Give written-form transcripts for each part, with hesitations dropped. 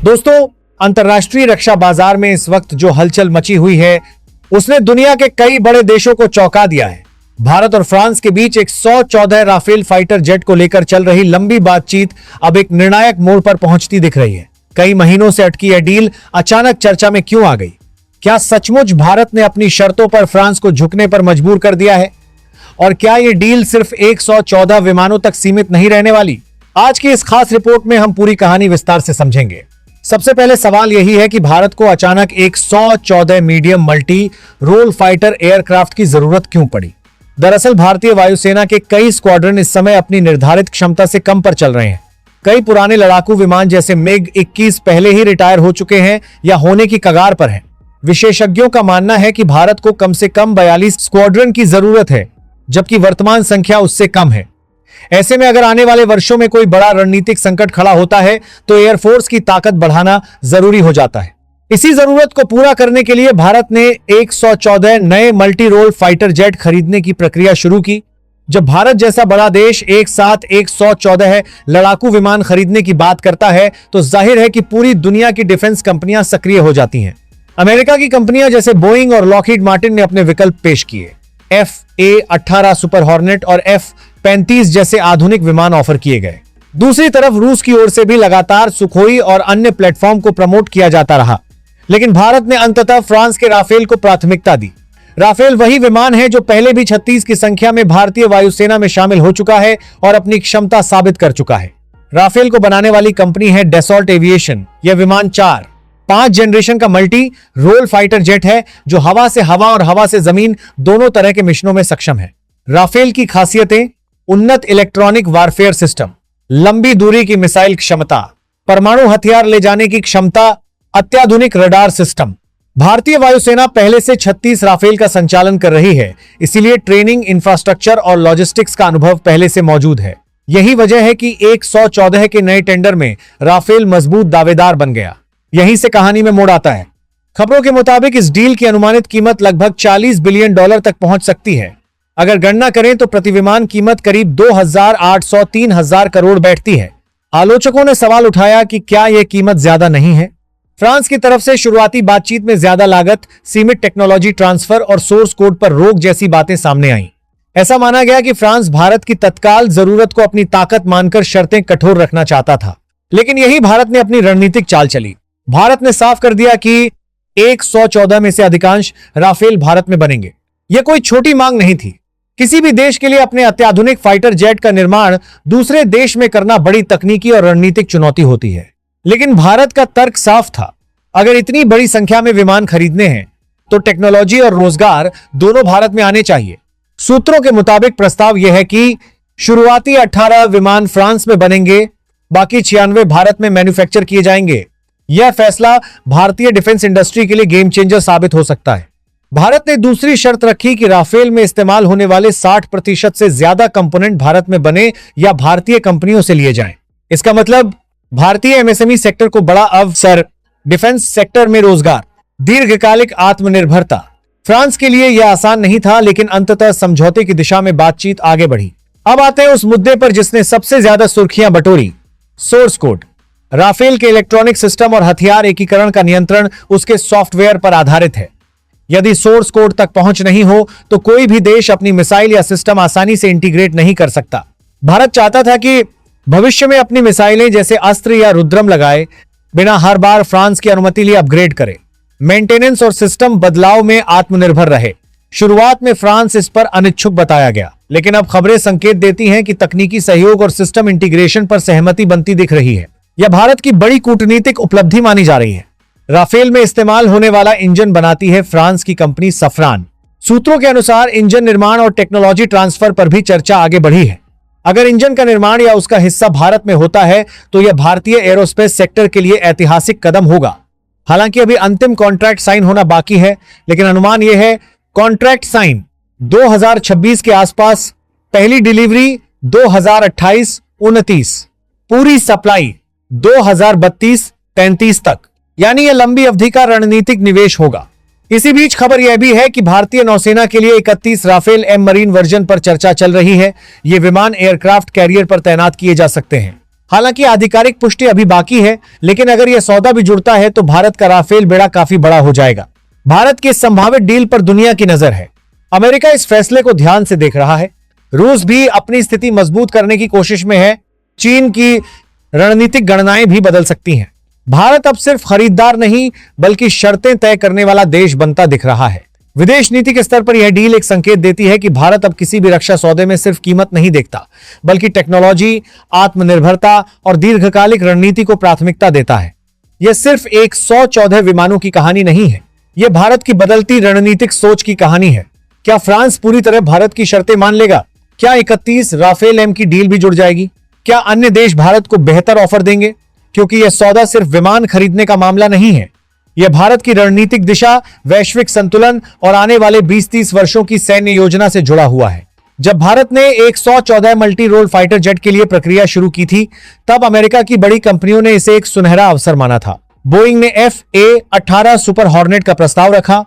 दोस्तों, अंतर्राष्ट्रीय रक्षा बाजार में इस वक्त जो हलचल मची हुई है उसने दुनिया के कई बड़े देशों को चौंका दिया है। भारत और फ्रांस के बीच 114 राफेल फाइटर जेट को लेकर चल रही लंबी बातचीत अब एक निर्णायक मोड़ पर पहुंचती दिख रही है। कई महीनों से अटकी यह डील अचानक चर्चा में क्यों आ गई? क्या सचमुच भारत ने अपनी शर्तों पर फ्रांस को झुकने पर मजबूर कर दिया है? और क्या यह डील सिर्फ 114 विमानों तक सीमित नहीं रहने वाली? आज की इस खास रिपोर्ट में हम पूरी कहानी विस्तार से समझेंगे। सबसे पहले सवाल यही है कि भारत को अचानक 114 medium multi role fighter aircraft की जरूरत क्यों पड़ी? दरअसल भारतीय वायुसेना के कई स्क्वाड्रन इस समय अपनी निर्धारित क्षमता से कम पर चल रहे हैं। कई पुराने लड़ाकू विमान जैसे MiG-21 पहले ही रिटायर हो चुके हैं या होने की कगार पर हैं। विशेषज्ञों का मानना है कि भारत को कम से कम 42 स्क्वाड्रन की जरूरत है, जबकि वर्तमान संख्या उससे कम है। ऐसे में अगर आने वाले वर्षों में कोई बड़ा रणनीतिक संकट खड़ा होता है तो एयरफोर्स की ताकत बढ़ाना जरूरी हो जाता है। इसी जरूरत को पूरा करने के लिए भारत ने 114 नए मल्टी रोल फाइटर जेट खरीदने की प्रक्रिया शुरू की। जब भारत जैसा बड़ा देश एक साथ 114 लड़ाकू विमान खरीदने की बात करता है तो जाहिर है कि पूरी दुनिया की डिफेंस कंपनियां सक्रिय हो जाती हैं। अमेरिका की कंपनियां जैसे बोइंग और लॉकहीड मार्टिन ने अपने विकल्प पेश किए। F/A-18 सुपर हॉर्नेट और F-35 जैसे आधुनिक विमान ऑफर किए गए। दूसरी तरफ रूस की ओर से भी लगातार सुखोई और अन्य प्लेटफॉर्म को प्रमोट किया जाता रहा, लेकिन भारत ने अंततः फ्रांस के राफेल को प्राथमिकता दी। राफेल वही विमान है जो पहले भी 36 की संख्या में भारतीय वायुसेना में शामिल हो चुका है और अपनी क्षमता साबित कर चुका है। राफेल को बनाने वाली कंपनी है डसॉल्ट एविएशन। यह विमान 5 जनरेशन का मल्टी रोल फाइटर जेट है जो हवा से हवा और हवा से जमीन दोनों तरह के मिशनों में सक्षम है। राफेल की खासियतें: उन्नत इलेक्ट्रॉनिक वारफेयर सिस्टम, लंबी दूरी की मिसाइल क्षमता, परमाणु हथियार ले जाने की क्षमता, अत्याधुनिक रडार सिस्टम। भारतीय वायुसेना पहले से 36 राफेल का संचालन कर रही है, इसीलिए ट्रेनिंग, इंफ्रास्ट्रक्चर और लॉजिस्टिक्स का अनुभव पहले से मौजूद है। यही वजह है कि 114 के नए टेंडर में राफेल मजबूत दावेदार बन गया। यहीं से कहानी में मोड़ आता है। खबरों के मुताबिक इस डील की अनुमानित कीमत लगभग $40 बिलियन तक पहुंच सकती है। अगर गणना करें तो प्रति विमान कीमत करीब 2,800-3,000 करोड़ बैठती है। आलोचकों ने सवाल उठाया कि क्या यह कीमत ज्यादा नहीं है? फ्रांस की तरफ से शुरुआती बातचीत में ज्यादा लागत, सीमित टेक्नोलॉजी ट्रांसफर और सोर्स कोड पर रोक जैसी बातें सामने आईं। ऐसा माना गया कि फ्रांस भारत की तत्काल जरूरत को अपनी ताकत मानकर शर्तें कठोर रखना चाहता था, लेकिन यही भारत ने अपनी रणनीतिक चाल चली। भारत ने साफ कर दिया कि 114 में से अधिकांश राफेल भारत में बनेंगे। यह कोई छोटी मांग नहीं थी। किसी भी देश के लिए अपने अत्याधुनिक फाइटर जेट का निर्माण दूसरे देश में करना बड़ी तकनीकी और रणनीतिक चुनौती होती है, लेकिन भारत का तर्क साफ था। अगर इतनी बड़ी संख्या में विमान खरीदने हैं तो टेक्नोलॉजी और रोजगार दोनों भारत में आने चाहिए। सूत्रों के मुताबिक प्रस्ताव यह है कि शुरुआती 18 विमान फ्रांस में बनेंगे, बाकी 96 भारत में मैन्युफैक्चर किए जाएंगे। यह फैसला भारतीय डिफेंस इंडस्ट्री के लिए गेम चेंजर साबित हो सकता है। भारत ने दूसरी शर्त रखी कि राफेल में इस्तेमाल होने वाले 60% से ज्यादा कंपोनेंट भारत में बने या भारतीय कंपनियों से लिए जाएं। इसका मतलब भारतीय MSME सेक्टर को बड़ा अवसर, डिफेंस सेक्टर में रोजगार, दीर्घकालिक आत्मनिर्भरता। फ्रांस के लिए यह आसान नहीं था, लेकिन अंततः समझौते की दिशा में बातचीत आगे बढ़ी। अब आते हैं उस मुद्दे पर जिसने सबसे ज्यादा सुर्खियां बटोरी, सोर्स कोड। राफेल के इलेक्ट्रॉनिक सिस्टम और हथियार एकीकरण का नियंत्रण उसके सॉफ्टवेयर पर आधारित है। यदि सोर्स कोड तक पहुंच नहीं हो तो कोई भी देश अपनी मिसाइल या सिस्टम आसानी से इंटीग्रेट नहीं कर सकता। भारत चाहता था कि भविष्य में अपनी मिसाइलें जैसे अस्त्र या रुद्रम लगाए बिना हर बार फ्रांस की अनुमति लिए अपग्रेड करे, मेंटेनेंस और सिस्टम बदलाव में आत्मनिर्भर रहे। शुरुआत में फ्रांस इस पर अनिच्छुक बताया गया, लेकिन अब खबरें संकेत देती हैं कि तकनीकी सहयोग और सिस्टम इंटीग्रेशन पर सहमति बनती दिख रही है। यह भारत की बड़ी कूटनीतिक उपलब्धि मानी जा रही है। राफेल में इस्तेमाल होने वाला इंजन बनाती है फ्रांस की कंपनी सफरान। सूत्रों के अनुसार इंजन निर्माण और टेक्नोलॉजी ट्रांसफर पर भी चर्चा आगे बढ़ी है। अगर इंजन का निर्माण या उसका हिस्सा भारत में होता है तो यह भारतीय एरोस्पेस सेक्टर के लिए ऐतिहासिक कदम होगा। हालांकि अभी अंतिम कॉन्ट्रैक्ट साइन होना बाकी है, लेकिन अनुमान यह है कॉन्ट्रैक्ट साइन 2026 के आसपास, पहली डिलीवरी 2028-29, पूरी सप्लाई 2032-33 तक, यानी यह लंबी अवधि का रणनीतिक निवेश होगा। इसी बीच खबर यह भी है कि भारतीय नौसेना के लिए 31 राफेल एम मरीन वर्जन पर चर्चा चल रही है। ये विमान एयरक्राफ्ट कैरियर पर तैनात किए जा सकते हैं। हालांकि आधिकारिक पुष्टि अभी बाकी है, लेकिन अगर यह सौदा भी जुड़ता है तो भारत का राफेल बेड़ा काफी बड़ा हो जाएगा। भारत की इस संभावित डील पर दुनिया की नजर है। अमेरिका इस फैसले को ध्यान से देख रहा है। रूस भी अपनी स्थिति मजबूत करने की कोशिश में है। चीन की रणनीतिक गणनाएं भी बदल सकती हैं। भारत अब सिर्फ खरीदार नहीं बल्कि शर्तें तय करने वाला देश बनता दिख रहा है। विदेश नीति के स्तर पर यह डील एक संकेत देती है कि भारत अब किसी भी रक्षा सौदे में सिर्फ कीमत नहीं देखता, बल्कि टेक्नोलॉजी, आत्मनिर्भरता और दीर्घकालिक रणनीति को प्राथमिकता देता है। यह सिर्फ एक 114 विमानों की कहानी नहीं है, यह भारत की बदलती रणनीतिक सोच की कहानी है। क्या फ्रांस पूरी तरह भारत की शर्तें मान लेगा? क्या 31 राफेल एम की डील भी जुड़ जाएगी? क्या अन्य देश भारत को बेहतर ऑफर देंगे? क्योंकि यह सौदा सिर्फ विमान खरीदने का मामला नहीं है, यह भारत की रणनीतिक दिशा, वैश्विक संतुलन और आने वाले 20-30 वर्षों की सैन्य योजना से जुड़ा हुआ है। जब भारत ने एक 114 मल्टी रोल फाइटर जेट के लिए प्रक्रिया शुरू की थी, तब अमेरिका की बड़ी कंपनियों ने इसे एक सुनहरा अवसर माना था। बोइंग ने F/A-18 सुपर हॉर्नेट का प्रस्ताव रखा,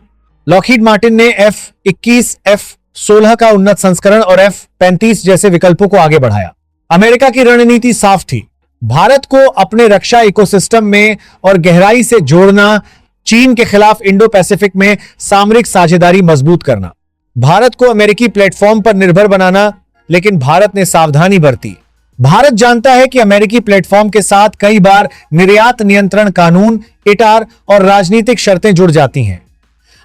लॉकहीड मार्टिन ने F-21, F-16 का उन्नत संस्करण और F-35 जैसे विकल्पों को आगे बढ़ाया। अमेरिका की रणनीति साफ थी, भारत को अपने रक्षा इकोसिस्टम में और गहराई से जोड़ना, चीन के खिलाफ इंडो पैसिफिक में सामरिक साझेदारी मजबूत करना, भारत को अमेरिकी प्लेटफॉर्म पर निर्भर बनाना। लेकिन भारत ने सावधानी बरती। भारत जानता है कि अमेरिकी प्लेटफॉर्म के साथ कई बार निर्यात नियंत्रण कानून, इटार और राजनीतिक शर्तें जुड़ जाती हैं।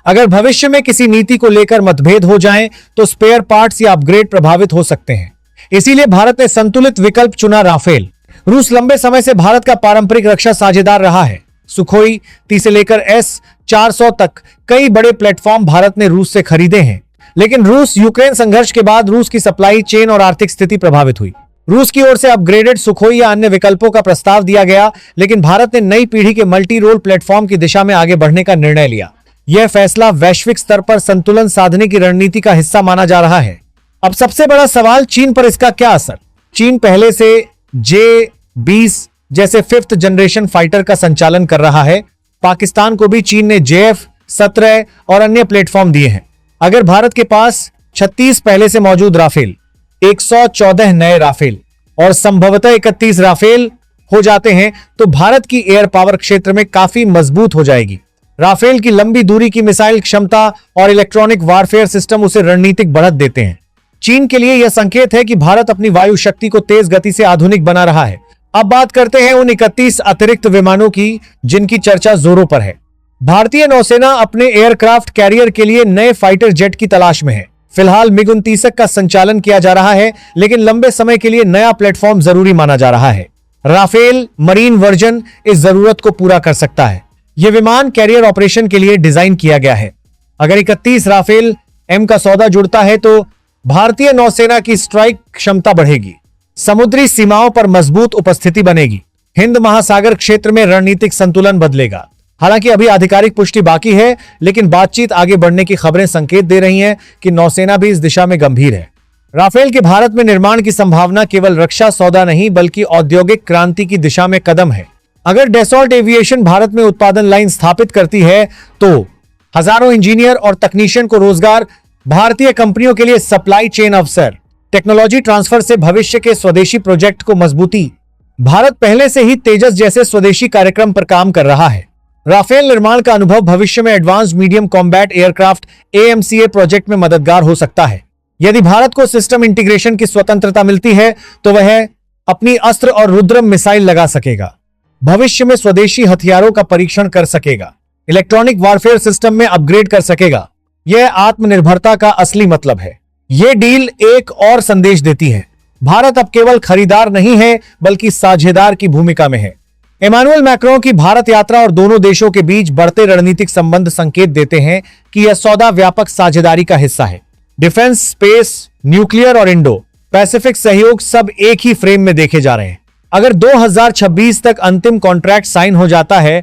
अगर भविष्य में किसी नीति को लेकर मतभेद हो जाएं, तो स्पेयर पार्ट्स या अपग्रेड प्रभावित हो सकते हैं। इसीलिए भारत ने संतुलित विकल्प चुना, राफेल। रूस लंबे समय से भारत का पारंपरिक रक्षा साझेदार रहा है। सुखोई 30 से लेकर S-400 तक कई बड़े प्लेटफॉर्म भारत ने रूस से खरीदे हैं। लेकिन रूस यूक्रेन संघर्ष के बाद रूस की सप्लाई चेन और आर्थिक स्थिति प्रभावित हुई। रूस की ओर से अपग्रेडेड सुखोई या अन्य विकल्पों का प्रस्ताव दिया गया, लेकिन भारत ने नई पीढ़ी के मल्टी रोल प्लेटफॉर्म की दिशा में आगे बढ़ने का निर्णय लिया। यह फैसला वैश्विक स्तर पर संतुलन साधने की रणनीति का हिस्सा माना जा रहा है। अब सबसे बड़ा सवाल, चीन पर इसका क्या असर? चीन पहले से J-20 जैसे 5th जनरेशन फाइटर का संचालन कर रहा है। पाकिस्तान को भी चीन ने JF-17 और अन्य प्लेटफॉर्म दिए हैं। अगर भारत के पास 36 पहले से मौजूद राफेल, 114 नए राफेल और संभवतः 31 राफेल हो जाते हैं, तो भारत की एयर पावर क्षेत्र में काफी मजबूत हो जाएगी। राफेल की लंबी दूरी की मिसाइल क्षमता और इलेक्ट्रॉनिक वारफेयर सिस्टम उसे रणनीतिक बढ़त देते हैं। चीन के लिए यह संकेत है कि भारत अपनी वायु शक्ति को तेज गति से आधुनिक बना रहा है। अब बात करते हैं उन 31 अतिरिक्त विमानों की जिनकी चर्चा जोरों पर है। भारतीय नौसेना अपने एयरक्राफ्ट कैरियर के लिए नए फाइटर जेट की तलाश में है। फिलहाल MiG-29 का संचालन किया जा रहा है, लेकिन लंबे समय के लिए नया प्लेटफॉर्म जरूरी माना जा रहा है। राफेल मरीन वर्जन इस जरूरत को पूरा कर सकता है। यह विमान कैरियर ऑपरेशन के लिए डिजाइन किया गया है। अगर 31 राफेल एम का सौदा जुड़ता है तो भारतीय नौसेना की स्ट्राइक क्षमता बढ़ेगी, समुद्री सीमाओं पर मजबूत उपस्थिति बनेगी, हिंद महासागर क्षेत्र में रणनीतिक संतुलन बदलेगा। हालांकि अभी आधिकारिक पुष्टि बाकी है, लेकिन बातचीत आगे बढ़ने की खबरें संकेत दे रही हैं कि नौसेना भी इस दिशा में गंभीर है। राफेल के भारत में निर्माण की संभावना केवल रक्षा सौदा नहीं बल्कि औद्योगिक क्रांति की दिशा में कदम है। अगर डैसॉल्ट एविएशन भारत में उत्पादन लाइन स्थापित करती है तो हजारों इंजीनियर और तकनीशियन को रोजगार, भारतीय कंपनियों के लिए सप्लाई चेन अवसर, टेक्नोलॉजी ट्रांसफर से भविष्य के स्वदेशी प्रोजेक्ट को मजबूती। भारत पहले से ही तेजस जैसे स्वदेशी कार्यक्रम पर काम कर रहा है। राफेल निर्माण का अनुभव भविष्य में advance medium combat aircraft AMCA project में मददगार हो सकता है। यदि भारत को सिस्टम इंटीग्रेशन की स्वतंत्रता मिलती है तो वह अपनी अस्त्र और रुद्रम मिसाइल लगा सकेगा, भविष्य में स्वदेशी हथियारों का परीक्षण कर सकेगा, इलेक्ट्रॉनिक वारफेयर सिस्टम में अपग्रेड कर सकेगा। यह आत्मनिर्भरता का असली मतलब है। यह डील एक और संदेश देती है, भारत अब केवल खरीदार नहीं है बल्कि साझेदार की भूमिका में है। इमानुएल मैक्रों की भारत यात्रा और दोनों देशों के बीच बढ़ते रणनीतिक संबंध संकेत देते हैं कि यह सौदा व्यापक साझेदारी का हिस्सा है। डिफेंस, स्पेस, न्यूक्लियर और इंडो पैसिफिक सहयोग सब एक ही फ्रेम में देखे जा रहे हैं। अगर 2026 तक अंतिम कॉन्ट्रैक्ट साइन हो जाता है,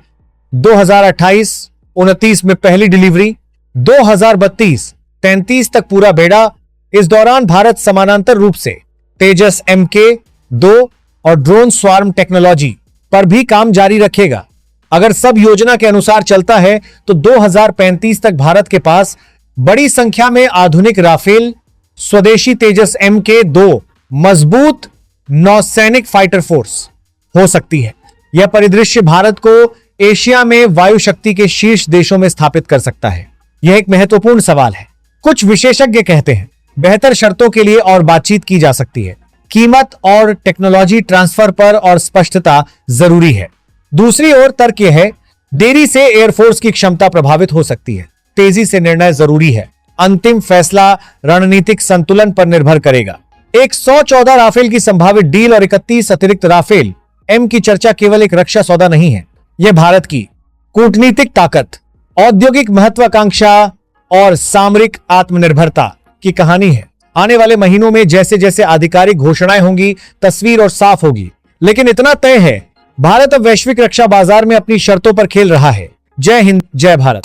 2028-29 में पहली डिलीवरी, 2032-33 तक पूरा बेड़ा, इस दौरान भारत समानांतर रूप से तेजस MK-2 और ड्रोन स्वार्म टेक्नोलॉजी पर भी काम जारी रखेगा। अगर सब योजना के अनुसार चलता है तो 2035 तक भारत के पास बड़ी संख्या में आधुनिक राफेल, स्वदेशी तेजस MK-2, मजबूत नौसैनिक फाइटर फोर्स हो सकती है। यह परिदृश्य भारत को एशिया में वायु शक्ति के शीर्ष देशों में स्थापित कर सकता है। यह एक महत्वपूर्ण सवाल है। कुछ विशेषज्ञ कहते हैं बेहतर शर्तों के लिए और बातचीत की जा सकती है। कीमत और टेक्नोलॉजी ट्रांसफर पर और स्पष्टता जरूरी है। दूसरी ओर तर्क यह है देरी से एयरफोर्स की क्षमता प्रभावित हो सकती है। तेजी से निर्णय जरूरी है। अंतिम फैसला रणनीतिक संतुलन पर निर्भर करेगा। एक 114 राफेल की संभावित डील और 31 अतिरिक्त राफेल एम की चर्चा केवल एक रक्षा सौदा नहीं है। यह भारत की कूटनीतिक ताकत, औद्योगिक महत्वाकांक्षा और सामरिक आत्मनिर्भरता की कहानी है। आने वाले महीनों में जैसे जैसे आधिकारिक घोषणाएं होंगी, तस्वीर और साफ होगी। लेकिन इतना तय है, भारत अब वैश्विक रक्षा बाजार में अपनी शर्तों पर खेल रहा है। जय हिंद, जय भारत।